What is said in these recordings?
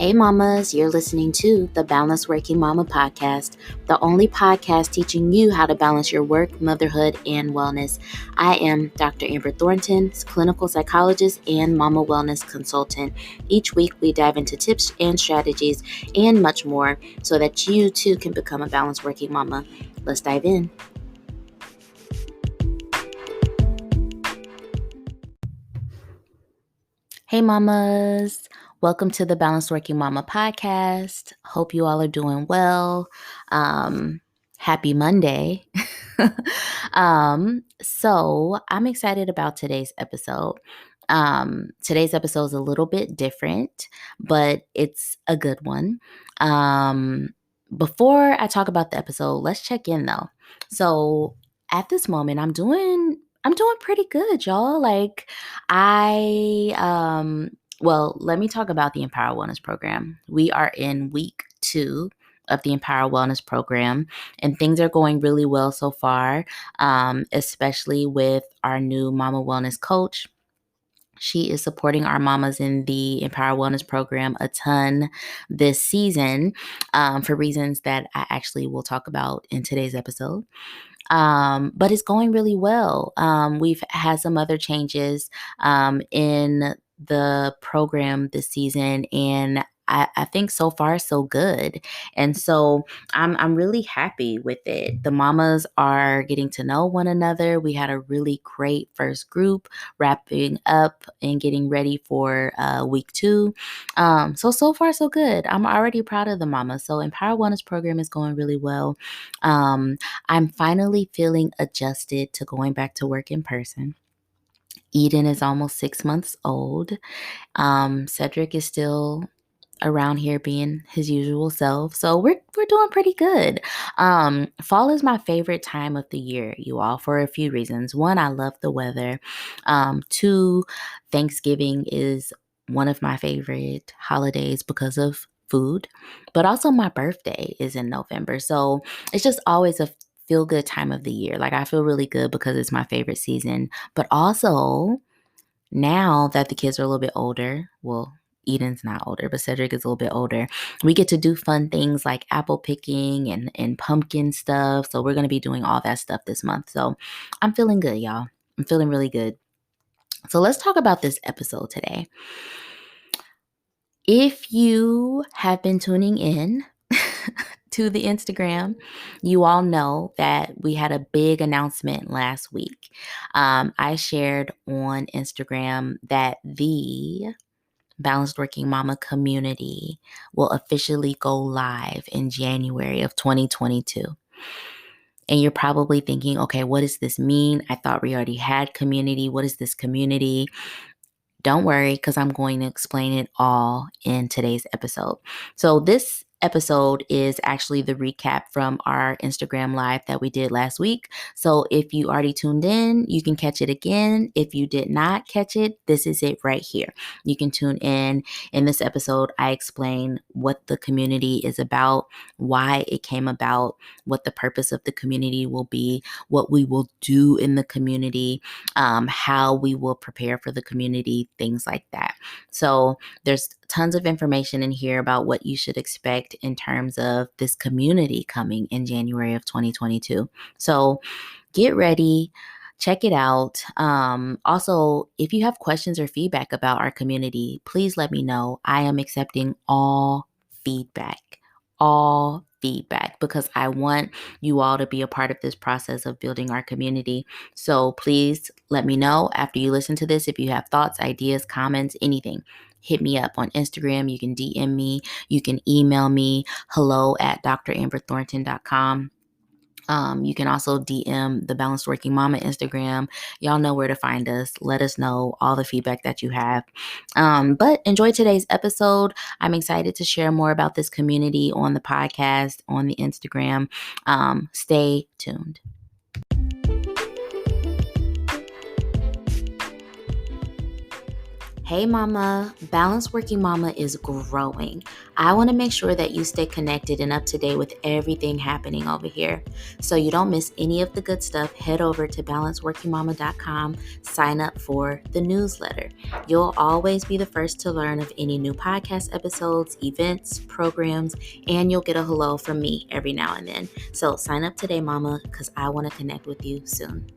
Hey mamas, you're listening to the Balanced Working Mama podcast, the only podcast teaching you how to balance your work, motherhood, and wellness. I am Dr. Amber Thornton, clinical psychologist and mama wellness consultant. Each week we dive into tips and strategies and much more so that you too can become a balanced working mama. Let's dive in. Hey mamas, welcome to the Balanced Working Mama podcast. Hope you all are doing well. Happy Monday. So I'm excited about today's episode. Today's episode is a little bit different, but it's a good one. Before I talk about the episode, let's check in though. So at this moment, I'm doing pretty good, y'all. Let me talk about the Empower Wellness Program. We are in week 2 of the Empower Wellness Program, and things are going really well so far, especially with our new Mama Wellness Coach. She is supporting our mamas in the Empower Wellness Program a ton this season for reasons that I actually will talk about in today's episode. But it's going really well. We've had some other changes in the program this season, and I think so far so good. And so I'm really happy with it. The mamas are getting to know one another. We had a really great first group wrapping up and getting ready for week 2. So far so good. I'm already proud of the mamas. So Empower Wellness Program is going really well. I'm finally feeling adjusted to going back to work in person. Eden is almost 6 months old. Cedric is still around here being his usual self. So we're doing pretty good. Fall is my favorite time of the year, you all, for a few reasons. One, I love the weather. 2, Thanksgiving is one of my favorite holidays because of food, but also my birthday is in November. So it's just always a feel good time of the year. Like I feel really good because it's my favorite season, but also now that the kids are a little bit older, well, Eden's not older, but Cedric is a little bit older. We get to do fun things like apple picking and pumpkin stuff. So we're going to be doing all that stuff this month. So I'm feeling good, y'all. I'm feeling really good. So let's talk about this episode today. If you have been tuning in to the Instagram, you all know that we had a big announcement last week. I shared on Instagram that the Balanced Working Mama community will officially go live in January of 2022. And you're probably thinking, okay, what does this mean? I thought we already had community. What is this community? Don't worry, because I'm going to explain it all in today's episode. So this episode is actually the recap from our Instagram live that we did last week. So if you already tuned in, you can catch it again. If you did not catch it, this is it right here. You can tune in. In this episode, I explain what the community is about, why it came about, what the purpose of the community will be, what we will do in the community, how we will prepare for the community, things like that. So there's tons of information in here about what you should expect in terms of this community coming in January of 2022. So get ready. Check it out. Also, if you have questions or feedback about our community, please let me know. I am accepting all feedback, because I want you all to be a part of this process of building our community. So please let me know after you listen to this if you have thoughts, ideas, comments, anything. Hit me up on Instagram. You can DM me. You can email me, hello@dramberthornton.com. You can also DM the Balanced Working Mama Instagram. Y'all know where to find us. Let us know all the feedback that you have. But enjoy today's episode. I'm excited to share more about this community on the podcast, on the Instagram. Stay tuned. Hey mama, Balanced Working Mama is growing. I want to make sure that you stay connected and up to date with everything happening over here. So you don't miss any of the good stuff, head over to balancedworkingmama.com, sign up for the newsletter. You'll always be the first to learn of any new podcast episodes, events, programs, and you'll get a hello from me every now and then. So sign up today, mama, because I want to connect with you soon.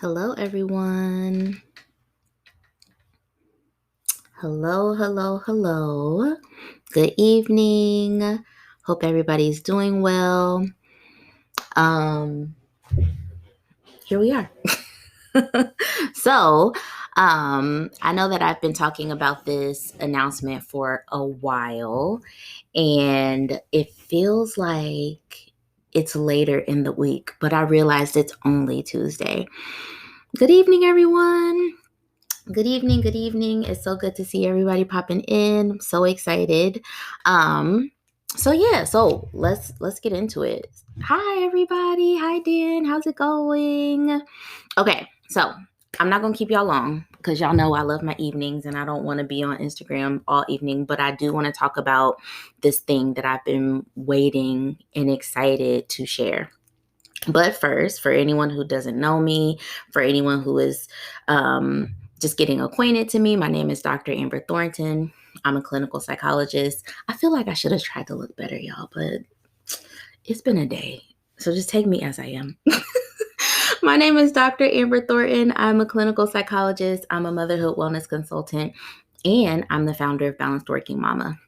Hello, everyone. Hello. Good evening. Hope everybody's doing well. Um, Here we are. So, I know that I've been talking about this announcement for a while, and it feels like it's later in the week, but I realized it's only Tuesday. Good evening, everyone. Good evening. It's so good to see everybody popping in. I'm so excited. So let's get into it. Hi everybody. Hi Dan. How's it going? Okay, so I'm not gonna keep y'all long because y'all know I love my evenings and I don't want to be on Instagram all evening, but I do want to talk about this thing that I've been waiting and excited to share. But first, for anyone who doesn't know me, for anyone who is just getting acquainted to me, my name is Dr. Amber Thornton. I'm a clinical psychologist. I feel like I should have tried to look better, y'all, but it's been a day. So just take me as I am. My name is Dr. Amber Thornton. I'm a clinical psychologist. I'm a motherhood wellness consultant, and I'm the founder of Balanced Working Mama.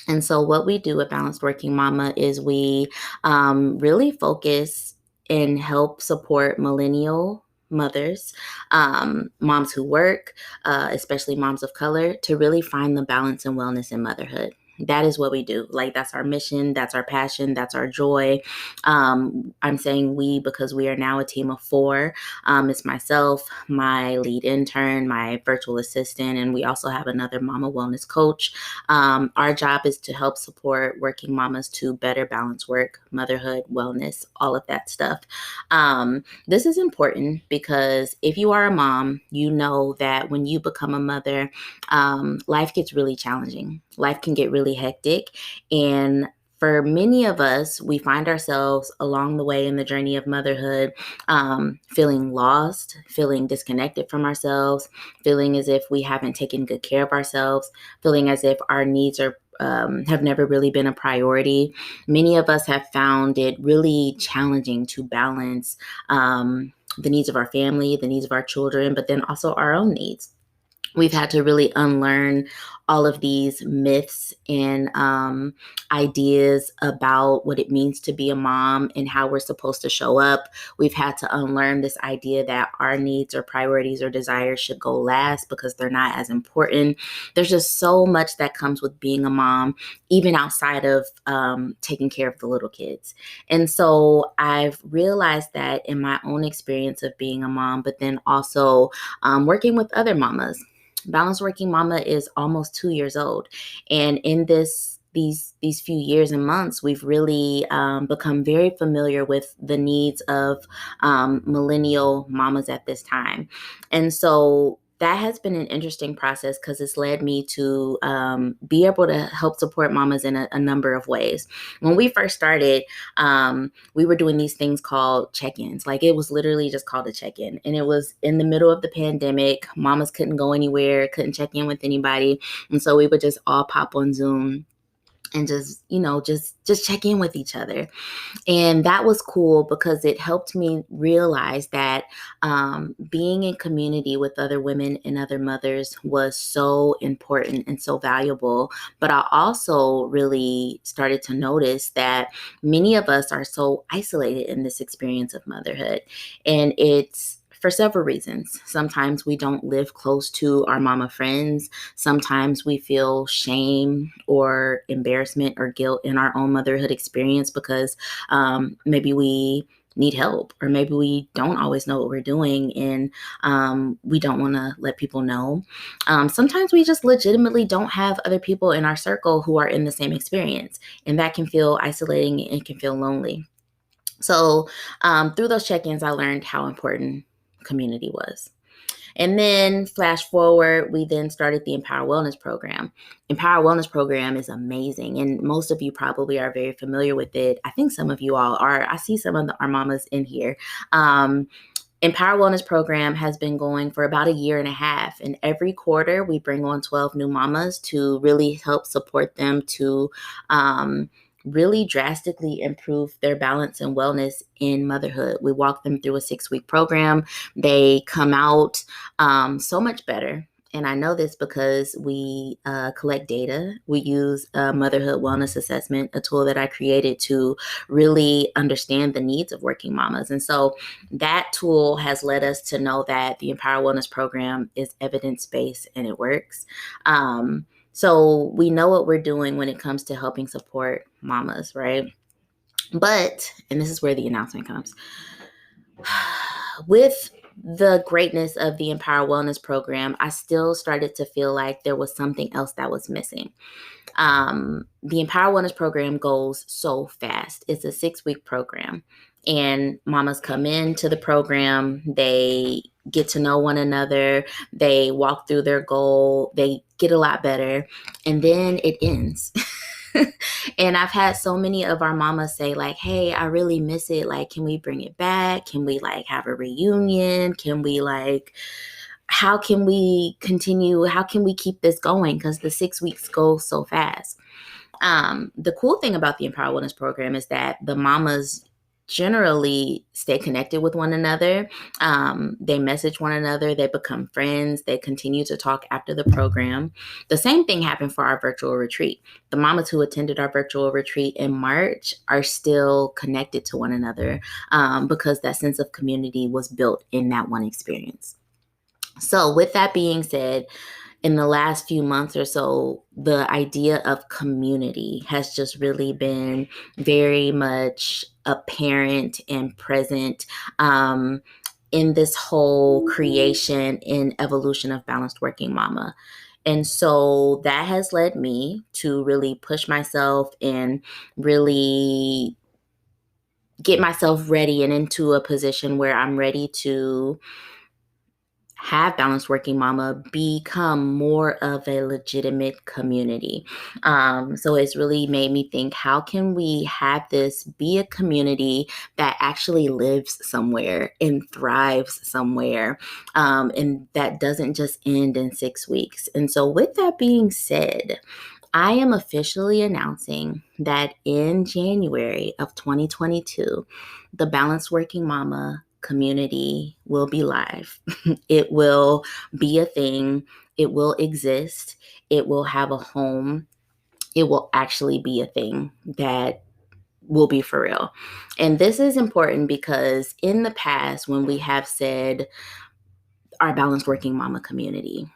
And so what we do at Balanced Working Mama is we really focus and help support millennial mothers, moms who work, especially moms of color, to really find the balance and wellness in motherhood. That is what we do. Like, that's our mission, that's our passion, that's our joy. I'm saying we because we are now a team of 4. It's myself, my lead intern, my virtual assistant, and we also have another mama wellness coach. Our job is to help support working mamas to better balance work, motherhood, wellness, all of that stuff. This is important because if you are a mom, you know that when you become a mother, life gets really challenging. Life can get really hectic. And for many of us, we find ourselves along the way in the journey of motherhood, feeling lost, feeling disconnected from ourselves, feeling as if we haven't taken good care of ourselves, feeling as if our needs are have never really been a priority. Many of us have found it really challenging to balance the needs of our family, the needs of our children, but then also our own needs. We've had to really unlearn all of these myths and ideas about what it means to be a mom and how we're supposed to show up. We've had to unlearn this idea that our needs or priorities or desires should go last because they're not as important. There's just so much that comes with being a mom, even outside of taking care of the little kids. And so I've realized that in my own experience of being a mom, but then also working with other mamas. Balanced Working Mama is almost 2 years old. And in these few years and months, we've really become very familiar with the needs of millennial mamas at this time. And so that has been an interesting process because it's led me to be able to help support mamas in a number of ways. When we first started, we were doing these things called check-ins. Like, it was literally just called a check-in. And it was in the middle of the pandemic. Mamas couldn't go anywhere, couldn't check in with anybody. And so we would just all pop on Zoom and just check in with each other. And that was cool because it helped me realize that being in community with other women and other mothers was so important and so valuable. But I also really started to notice that many of us are so isolated in this experience of motherhood. And it's for several reasons. Sometimes we don't live close to our mama friends. Sometimes we feel shame or embarrassment or guilt in our own motherhood experience because maybe we need help, or maybe we don't always know what we're doing, and we don't want to let people know. Sometimes we just legitimately don't have other people in our circle who are in the same experience, and that can feel isolating and can feel lonely. So through those check-ins, I learned how important community was. And then flash forward, we then started the Empower Wellness Program. Empower Wellness Program is amazing, and most of you probably are very familiar with it. I think some of you all are. I see some of our mamas in here. Empower Wellness Program has been going for about a year and a half, and every quarter we bring on 12 new mamas to really help support them to really drastically improve their balance and wellness in motherhood. We walk them through a 6-week program. They come out so much better. And I know this because we collect data. We use a motherhood wellness assessment, a tool that I created to really understand the needs of working mamas. And so that tool has led us to know that the Empower Wellness Program is evidence-based and it works. So we know what we're doing when it comes to helping support mamas, right? But, and this is where the announcement comes, with the greatness of the Empower Wellness Program, I still started to feel like there was something else that was missing. The Empower Wellness Program goes so fast. It's a 6-week program, and mamas come into the program, they get to know one another, they walk through their goal, they get a lot better, and then it ends. And I've had so many of our mamas say like, hey, I really miss it. Like, can we bring it back? Can we like have a reunion? Can we like, how can we continue? How can we keep this going? Because the 6 weeks go so fast. The cool thing about the Empower Wellness Program is that the mamas generally stay connected with one another. They message one another, they become friends, they continue to talk after the program. The same thing happened for our virtual retreat. The mamas who attended our virtual retreat in March are still connected to one another because that sense of community was built in that one experience. So with that being said, in the last few months or so, the idea of community has just really been very much apparent and present in this whole creation and evolution of Balanced Working Mama. And so that has led me to really push myself and really get myself ready and into a position where I'm ready to have Balanced Working Mama become more of a legitimate community. So it's really made me think, how can we have this be a community that actually lives somewhere and thrives somewhere, and that doesn't just end in 6 weeks? And so with that being said, I am officially announcing that in January of 2022, the Balanced Working Mama community will be live. It will be a thing. It will exist. It will have a home. It will actually be a thing that will be for real. And this is important because in the past, when we have said our Balanced Working Mama community,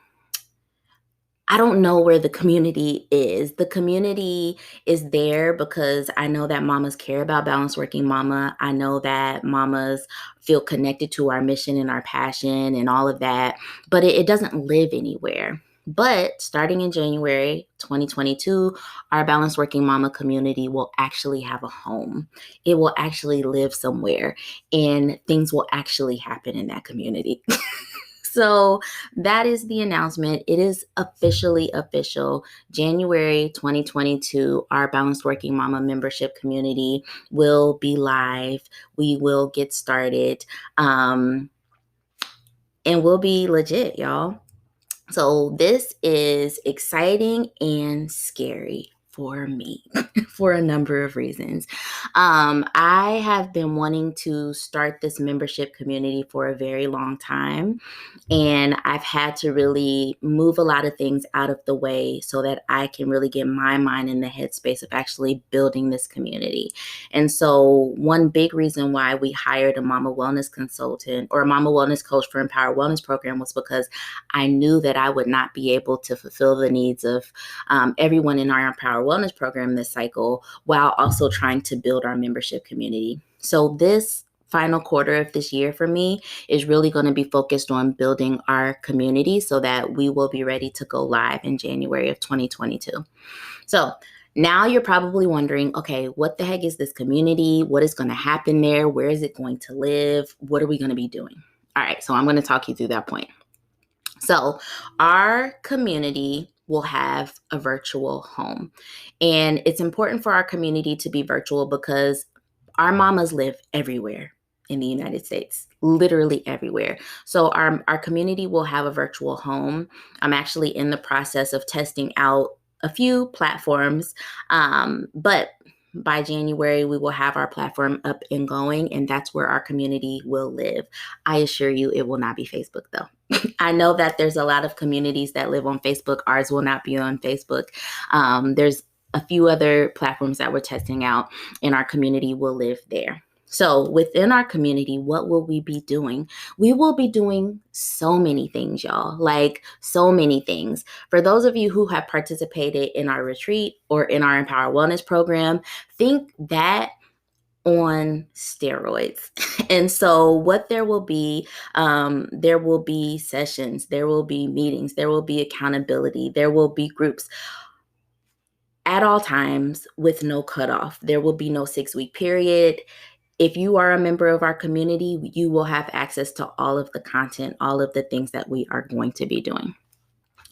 I don't know where the community is. The community is there because I know that mamas care about Balanced Working Mama. I know that mamas feel connected to our mission and our passion and all of that, but it doesn't live anywhere. But starting in January 2022, our Balanced Working Mama community will actually have a home. It will actually live somewhere, and things will actually happen in that community. So that is the announcement. It is officially official. January 2022, our Balanced Working Mama membership community will be live. We will get started, and we'll be legit, y'all. So this is exciting and scary for me for a number of reasons. I have been wanting to start this membership community for a very long time, and I've had to really move a lot of things out of the way so that I can really get my mind in the headspace of actually building this community. And so one big reason why we hired a mama wellness consultant or a mama wellness coach for Empower Wellness Program was because I knew that I would not be able to fulfill the needs of everyone in our Empower Wellness Program this cycle while also trying to build our membership community. So this final quarter of this year for me is really going to be focused on building our community so that we will be ready to go live in January of 2022. So now you're probably wondering, okay, what the heck is this community? What is going to happen there? Where is it going to live? What are we going to be doing? All right, so I'm going to talk you through that point. So our community will have a virtual home. And it's important for our community to be virtual because our mamas live everywhere in the United States, literally everywhere. So our community will have a virtual home. I'm actually in the process of testing out a few platforms, but by January, we will have our platform up and going, and that's where our community will live. I assure you it will not be Facebook, though. I know that there's a lot of communities that live on Facebook. Ours will not be on Facebook. There's a few other platforms that we're testing out, and our community will live there. So within our community, what will we be doing? We will be doing so many things, y'all, like so many things. For those of you who have participated in our retreat or in our Empower Wellness program, think that on steroids. And so what there will be sessions, there will be meetings, there will be accountability, there will be groups at all times with no cutoff. There will be no 6-week period. If you are a member of our community, you will have access to all of the content, all of the things that we are going to be doing.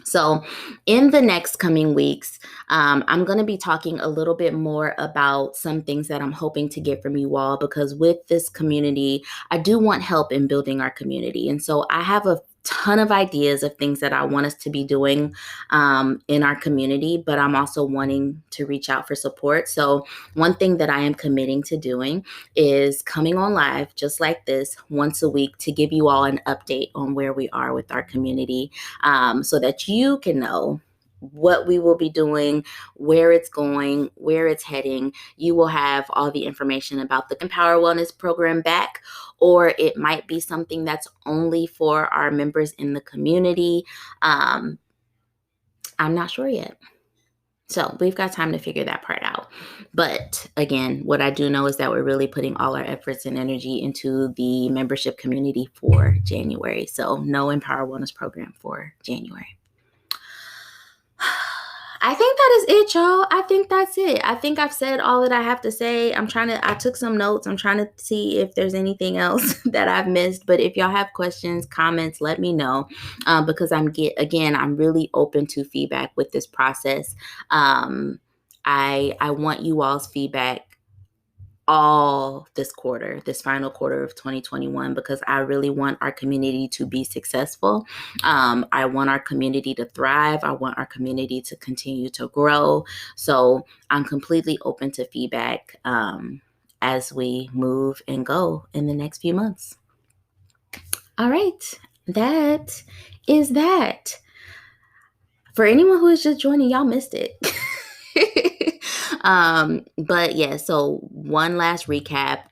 So in the next coming weeks, I'm going to be talking a little bit more about some things that I'm hoping to get from you all, because with this community, I do want help in building our community. And so I have a ton of ideas of things that I want us to be doing in our community, but I'm also wanting to reach out for support. So one thing that I am committing to doing is coming on live just like this once a week to give you all an update on where we are with our community, so that you can know what we will be doing, where it's going, where it's heading. You will have all the information about the Empower Wellness program back, or it might be something that's only for our members in the community. I'm not sure yet. So we've got time to figure that part out. But again, what I do know is that we're really putting all our efforts and energy into the membership community for January. So no Empower Wellness program for January. I think that is it, y'all. I think that's it. I think I've said all that I have to say. I took some notes. I'm trying to see if there's anything else that I've missed. But if y'all have questions, comments, let me know, because I'm really open to feedback with this process. I want you all's feedback all this final quarter of 2021, because I really want our community to be successful. I want our community to thrive. I want our community to continue to grow. So I'm completely open to feedback as we move and go in the next few months. All right, that is that. For anyone who is just joining, y'all missed it. But yeah, so one last recap.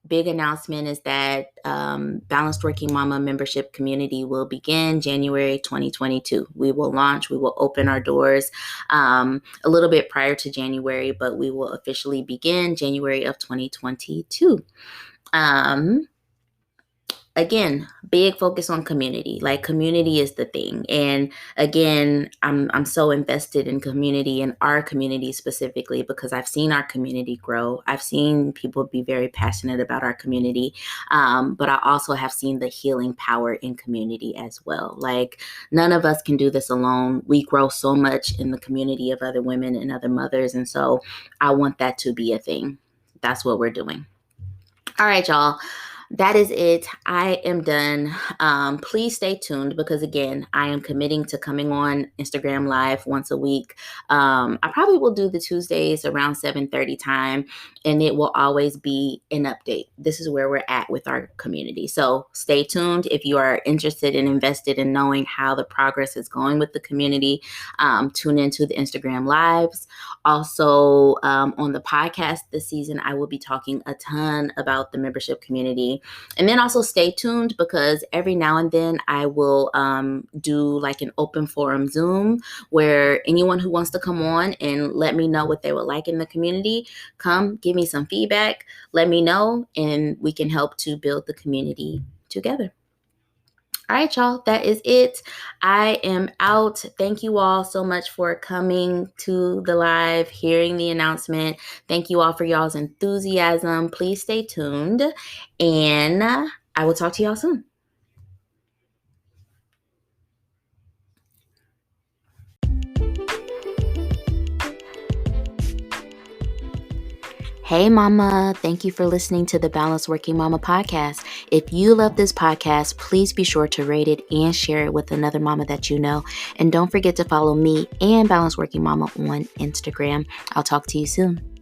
Big announcement is that Balanced Working Mama membership community will begin January 2022. We will open our doors a little bit prior to January, but we will officially begin January of 2022. Again, big focus on community. Like, community is the thing. And again, I'm so invested in community, and our community specifically, because I've seen our community grow. I've seen people be very passionate about our community. But I also have seen the healing power in community as well. Like, none of us can do this alone. We grow so much in the community of other women and other mothers. And so I want that to be a thing. That's what we're doing. All right, y'all. That is it. I am done. Please stay tuned, because again, I am committing to coming on Instagram Live once a week. I probably will do the Tuesdays around 7:30 time, and it will always be an update. This is where we're at with our community. So stay tuned. If you are interested and invested in knowing how the progress is going with the community, tune into the Instagram Lives. Also, on the podcast this season, I will be talking a ton about the membership community. community. And then also stay tuned, because every now and then I will do like an open forum Zoom where anyone who wants to come on and let me know what they would like in the community, come give me some feedback, let me know, and we can help to build the community together. All right, y'all, that is it. I am out. Thank you all so much for coming to the live, hearing the announcement. Thank you all for y'all's enthusiasm. Please stay tuned, and I will talk to y'all soon. Hey, Mama. Thank you for listening to the Balanced Working Mama podcast. If you love this podcast, please be sure to rate it and share it with another mama that you know. And don't forget to follow me and Balanced Working Mama on Instagram. I'll talk to you soon.